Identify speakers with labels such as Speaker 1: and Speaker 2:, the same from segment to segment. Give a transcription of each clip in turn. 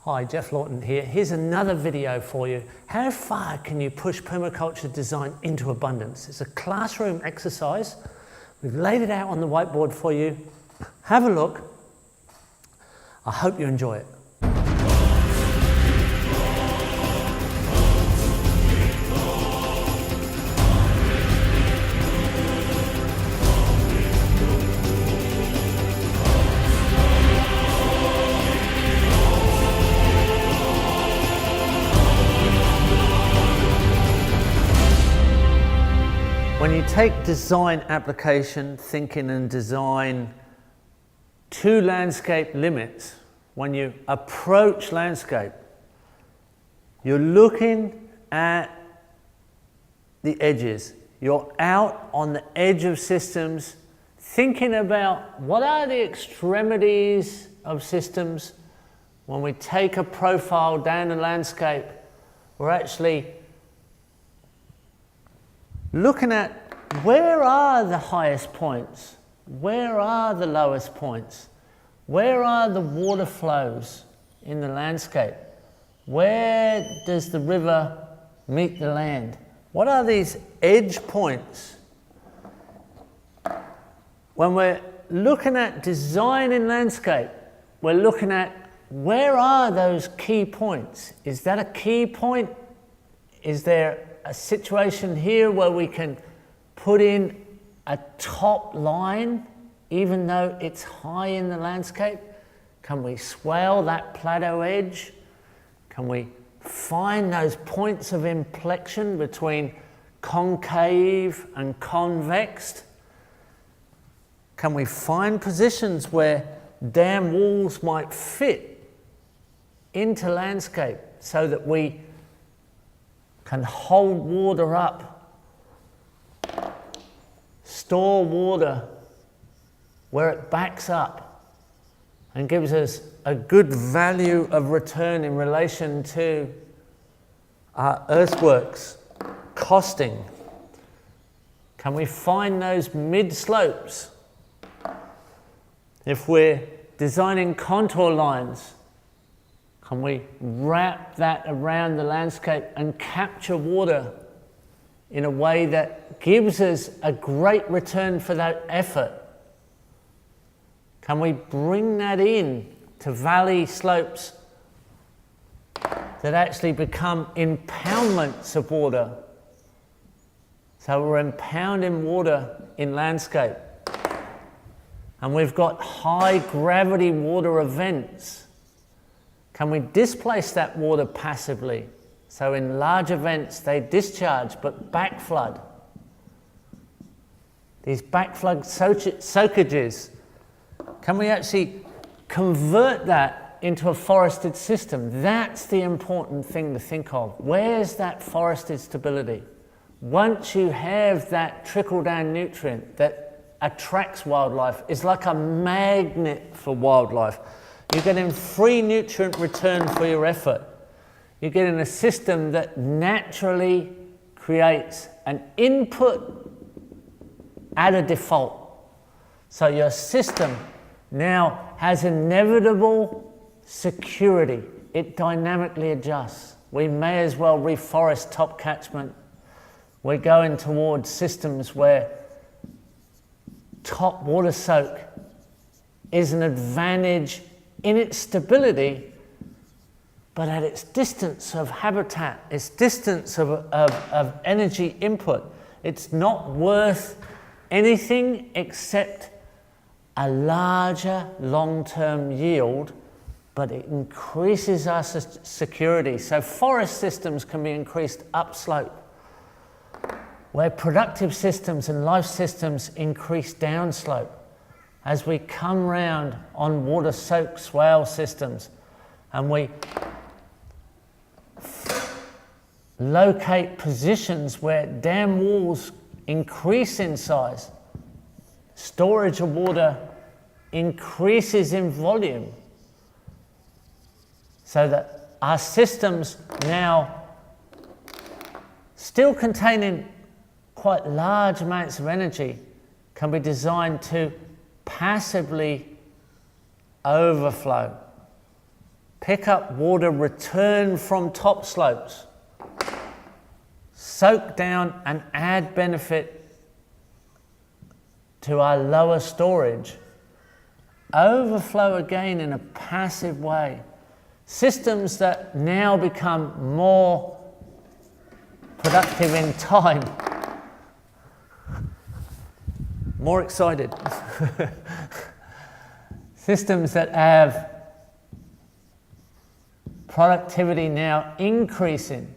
Speaker 1: Hi, Jeff Lawton here. Here's another video for you. How far can you push permaculture design into abundance? It's a classroom exercise. We've laid it out on the whiteboard for you. Have a look. I hope you enjoy it. When you take design application thinking and design to landscape limits, when you approach landscape, you're looking at the edges. You're out on the edge of systems, thinking about what are the extremities of systems. When we take a profile down the landscape, we're actually looking at where are the highest points, where are the lowest points, where are the water flows in the landscape, where does the river meet the land, what are these edge points? When we're looking at design in landscape, we're looking at where are those key points. Is that a key point? Is there a situation here where we can put in a top line even though it's high in the landscape? Can we swale that plateau edge? Can we find those points of inflection between concave and convex? Can we find positions where dam walls might fit into landscape so that we can hold water up, store water where it backs up and gives us a good value of return in relation to our earthworks costing? Can we find those mid-slopes? If we're designing contour lines, can we wrap that around the landscape and capture water in a way that gives us a great return for that effort? Can we bring that in to valley slopes that actually become impoundments of water? So we're impounding water in landscape. And we've got high gravity water events. Can we displace that water passively? So in large events, they discharge, but backflood. These backflood soakages, can we actually convert that into a forested system? That's the important thing to think of. Where's that forested stability? Once you have that trickle-down nutrient that attracts wildlife, it's like a magnet for wildlife. You're getting free nutrient return for your effort. You're getting a system that naturally creates an input at a default. So your system now has inevitable security. It dynamically adjusts. We may as well reforest top catchment. We're going towards systems where top water soak is an advantage in its stability, but at its distance of habitat, its distance of energy input. It's not worth anything except a larger long-term yield, but it increases our security. So forest systems can be increased upslope, where productive systems and life systems increase downslope. As we come round on water soak swale systems and we locate positions where dam walls increase in size, storage of water increases in volume, so that our systems now, still containing quite large amounts of energy, can be designed to passively overflow pick up water returned from top slopes, soak down and add benefit to our lower storage, overflow again in a passive way. Systems that now become more productive in time. More excited. Systems that have productivity now increasing.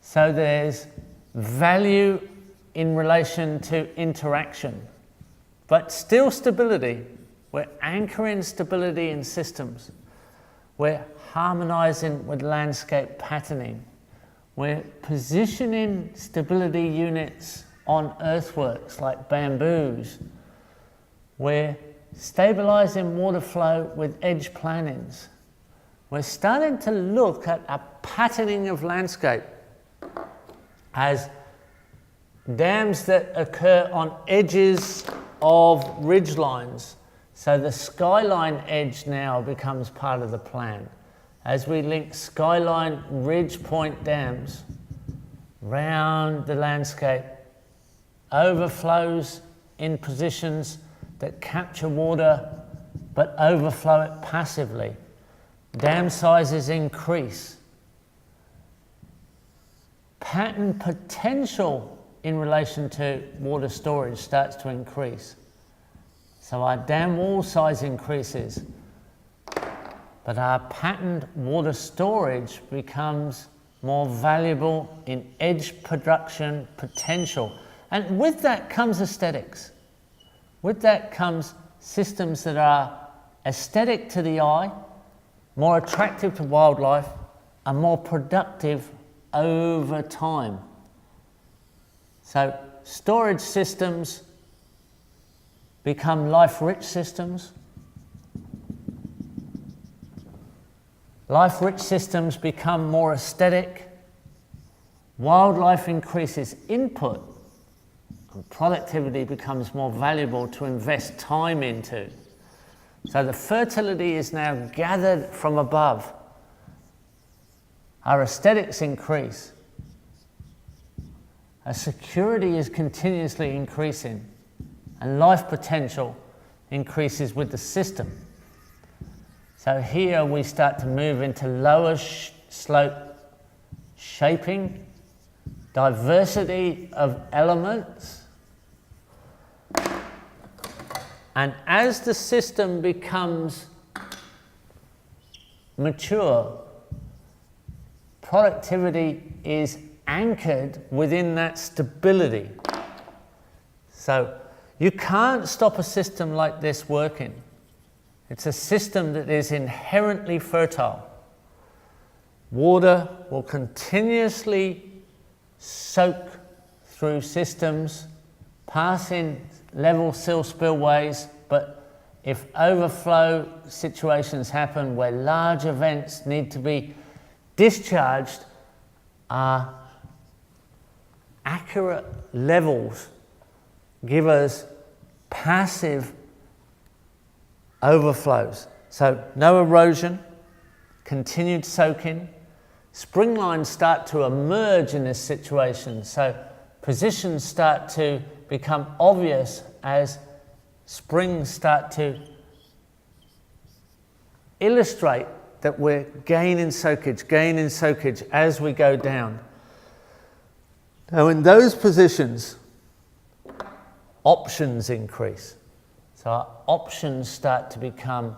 Speaker 1: So there's value in relation to interaction, but still stability. We're anchoring stability in systems. We're harmonizing with landscape patterning. We're positioning stability units on earthworks like bamboos. We're stabilizing water flow with edge plannings. We're starting to look at a patterning of landscape as dams that occur on edges of ridge lines. So the skyline edge now becomes part of the plan. As we link skyline ridge point dams round the landscape, overflows in positions that capture water but overflow it passively. Dam sizes increase. Pattern potential in relation to water storage starts to increase. So our dam wall size increases, but our patterned water storage becomes more valuable in edge production potential. And with that comes aesthetics. With that comes systems that are aesthetic to the eye, more attractive to wildlife, and more productive over time. So storage systems become life-rich systems. Life-rich systems become more aesthetic. Wildlife increases input, and productivity becomes more valuable to invest time into. So the fertility is now gathered from above. Our aesthetics increase. Our security is continuously increasing, and life potential increases with the system. So here we start to move into lower slope shaping, diversity of elements, and as the system becomes mature, productivity is anchored within that stability. So you can't stop a system like this working. It's a system that is inherently fertile. Water will continuously soak through systems, passing level sill spillways, but if overflow situations happen where large events need to be discharged, our accurate levels give us passive overflows. So no erosion, continued soaking. Spring lines start to emerge in this situation. So positions start to become obvious as springs start to illustrate that we're gaining soakage as we go down. Now in those positions, options increase. So our options start to become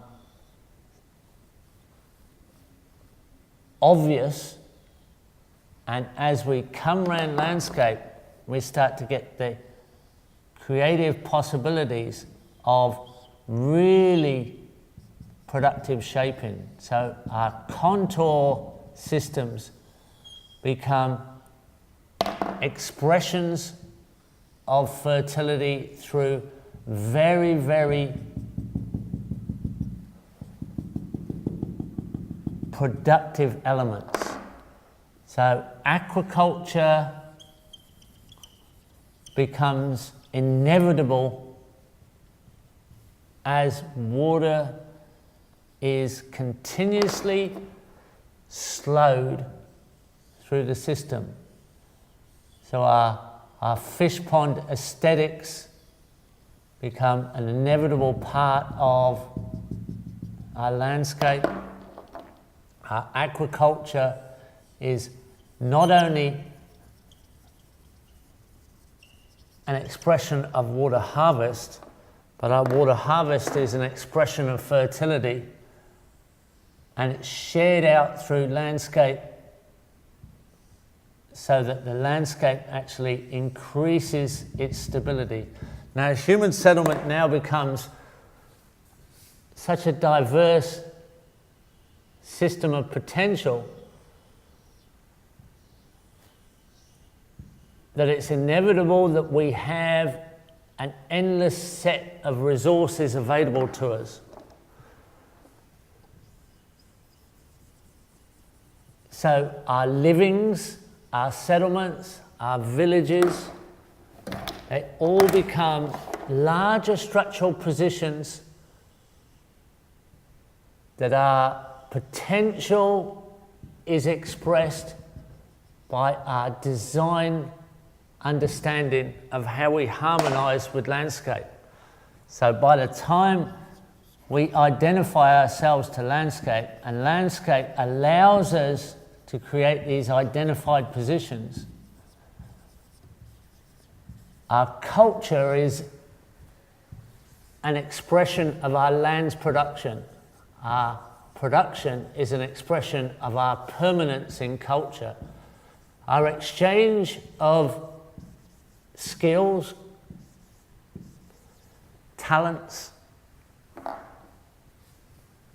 Speaker 1: obvious, and as we come around landscape, we start to get the creative possibilities of really productive shaping. So our contour systems become expressions of fertility through very, very productive elements. So aquaculture becomes inevitable as water is continuously slowed through the system. So our fish pond aesthetics become an inevitable part of our landscape. Our aquaculture is not only an expression of water harvest, but our water harvest is an expression of fertility, and it's shared out through landscape so that the landscape actually increases its stability. Now, human settlement now becomes such a diverse system of potential that it's inevitable that we have an endless set of resources available to us. So our livings, our settlements, our villages, they all become larger structural positions that our potential is expressed by our design understanding of how we harmonize with landscape. So by the time we identify ourselves to landscape, and landscape allows us to create these identified positions, our culture is an expression of our land's production. Our production is an expression of our permanence in culture. Our exchange of skills, talents,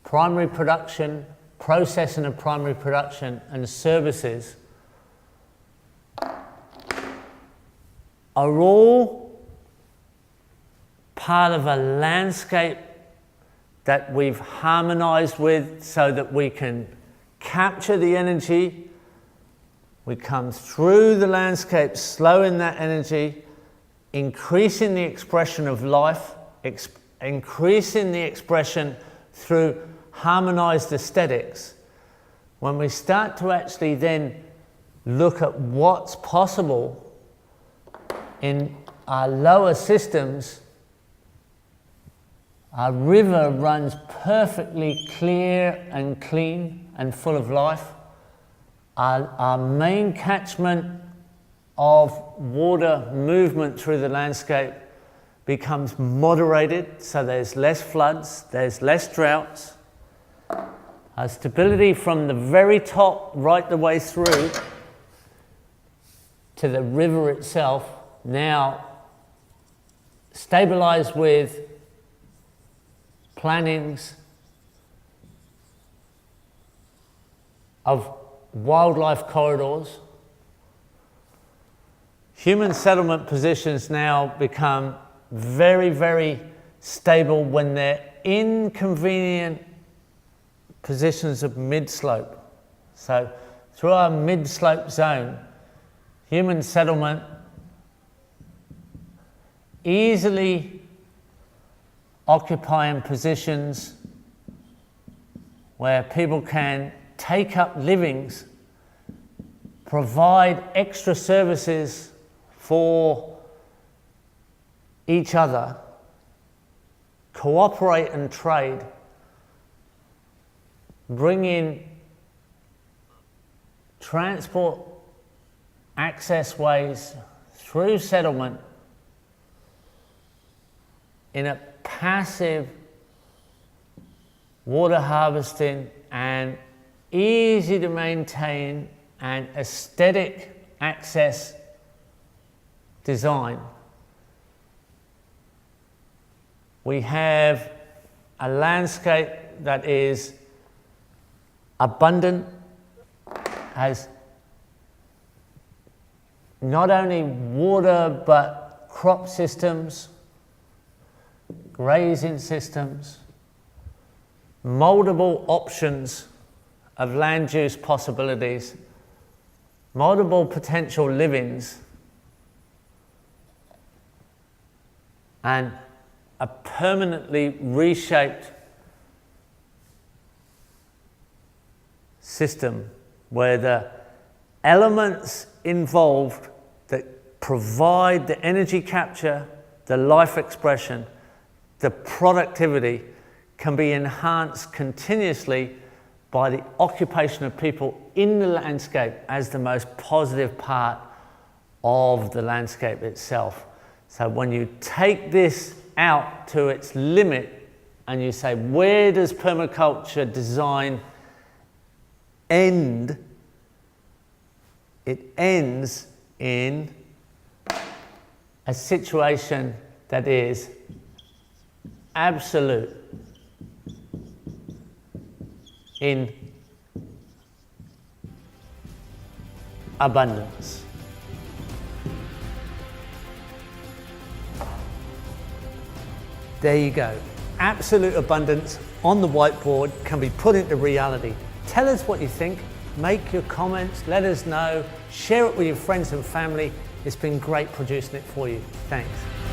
Speaker 1: primary production, processing of primary production, and services are all part of a landscape that we've harmonized with so that we can capture the energy. We come through the landscape, slowing that energy, increasing the expression of life, increasing the expression through harmonized aesthetics. When we start to actually then look at what's possible in our lower systems, our river runs perfectly clear and clean and full of life. Our main catchment of water movement through the landscape becomes moderated, so there's less floods, there's less droughts. Our stability from the very top right the way through to the river itself now stabilized with plannings of wildlife corridors. Human settlement positions now become very, very stable when they're inconvenient positions of mid-slope. So through our mid-slope zone, human settlement easily occupying positions where people can take up livings, provide extra services for each other, cooperate and trade, bring in transport access ways through settlement in a passive water harvesting and easy to maintain and aesthetic access design. We have a landscape that is abundant, has not only water but crop systems, grazing systems, multiple options of land use possibilities, multiple potential livings, and a permanently reshaped system where the elements involved that provide the energy capture, the life expression, the productivity can be enhanced continuously by the occupation of people in the landscape as the most positive part of the landscape itself. So when you take this out to its limit and you say, where does permaculture design end? It ends in a situation that is absolute in abundance. There you go. Absolute abundance on the whiteboard can be put into reality. Tell us what you think. Make your comments. Let us know. Share it with your friends and family. It's been great producing it for you. Thanks.